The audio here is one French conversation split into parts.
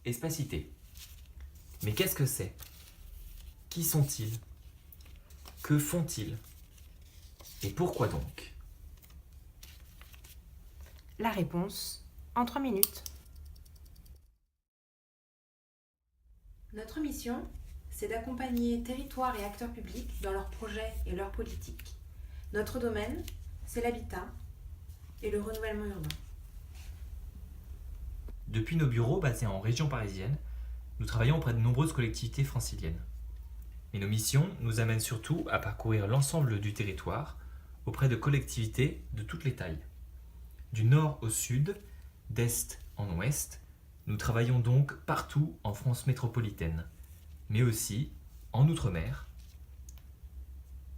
Espacité. Mais qu'est-ce que c'est? Qui sont-ils? Que font-ils? Et pourquoi donc? La réponse en 3 minutes. Notre mission, c'est d'accompagner territoires et acteurs publics dans leurs projets et leurs politiques. Notre domaine, c'est l'habitat et le renouvellement urbain. Depuis nos bureaux basés en région parisienne, nous travaillons auprès de nombreuses collectivités franciliennes. Mais nos missions nous amènent surtout à parcourir l'ensemble du territoire auprès de collectivités de toutes les tailles. Du nord au sud, d'est en ouest, nous travaillons donc partout en France métropolitaine, mais aussi en Outre-mer,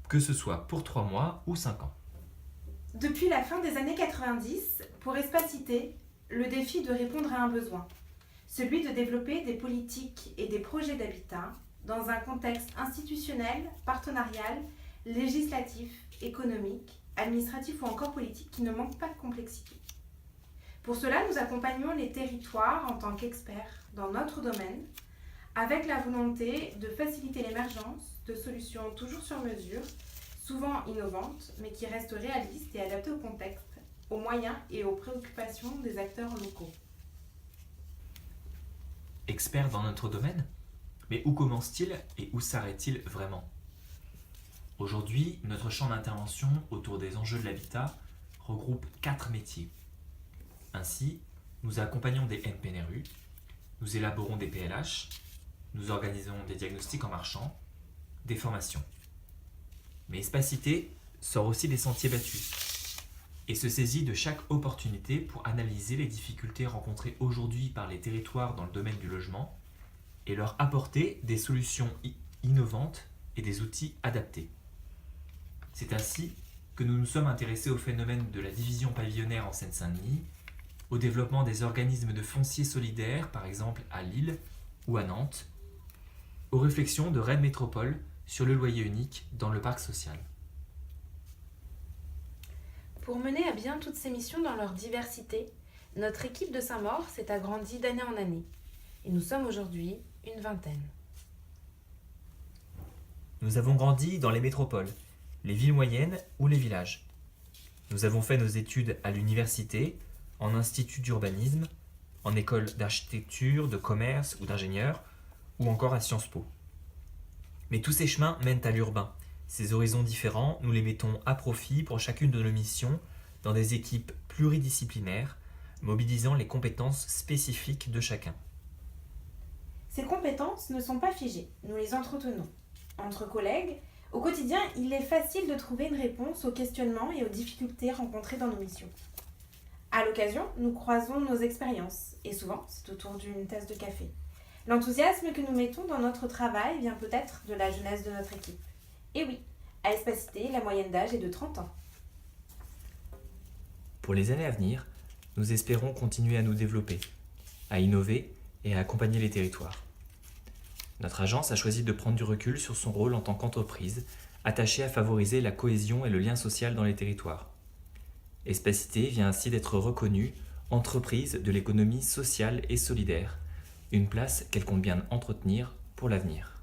que ce soit pour 3 mois ou 5 ans. Depuis la fin des années 90, pour Espacité, le défi de répondre à un besoin, celui de développer des politiques et des projets d'habitat dans un contexte institutionnel, partenarial, législatif, économique, administratif ou encore politique qui ne manque pas de complexité. Pour cela, nous accompagnons les territoires en tant qu'experts dans notre domaine, avec la volonté de faciliter l'émergence de solutions toujours sur mesure, souvent innovantes, mais qui restent réalistes et adaptées au contexte, aux moyens et aux préoccupations des acteurs locaux. Experts dans notre domaine? Mais où commence-t-il et où s'arrête-t-il vraiment? Aujourd'hui, notre champ d'intervention autour des enjeux de l'habitat regroupe 4 métiers. Ainsi, nous accompagnons des NPNRU, nous élaborons des PLH, nous organisons des diagnostics en marchant, des formations. Mais Espacité sort aussi des sentiers battus et se saisit de chaque opportunité pour analyser les difficultés rencontrées aujourd'hui par les territoires dans le domaine du logement et leur apporter des solutions innovantes et des outils adaptés. C'est ainsi que nous nous sommes intéressés au phénomène de la division pavillonnaire en Seine-Saint-Denis, au développement des organismes de foncier solidaire, par exemple à Lille ou à Nantes, aux réflexions de Rennes Métropole sur le loyer unique dans le parc social. Pour mener à bien toutes ces missions dans leur diversité, notre équipe de Saint-Maur s'est agrandie d'année en année. Et nous sommes aujourd'hui une vingtaine. Nous avons grandi dans les métropoles, les villes moyennes ou les villages. Nous avons fait nos études à l'université, en institut d'urbanisme, en école d'architecture, de commerce ou d'ingénieur, ou encore à Sciences Po. Mais tous ces chemins mènent à l'urbain. Ces horizons différents, nous les mettons à profit pour chacune de nos missions dans des équipes pluridisciplinaires, mobilisant les compétences spécifiques de chacun. Ces compétences ne sont pas figées, nous les entretenons. Entre collègues, au quotidien, il est facile de trouver une réponse aux questionnements et aux difficultés rencontrées dans nos missions. À l'occasion, nous croisons nos expériences, et souvent, c'est autour d'une tasse de café. L'enthousiasme que nous mettons dans notre travail vient peut-être de la jeunesse de notre équipe. Et oui, à Espacité, la moyenne d'âge est de 30 ans. Pour les années à venir, nous espérons continuer à nous développer, à innover et à accompagner les territoires. Notre agence a choisi de prendre du recul sur son rôle en tant qu'entreprise, attachée à favoriser la cohésion et le lien social dans les territoires. Espacité vient ainsi d'être reconnue entreprise de l'économie sociale et solidaire, une place qu'elle compte bien entretenir pour l'avenir.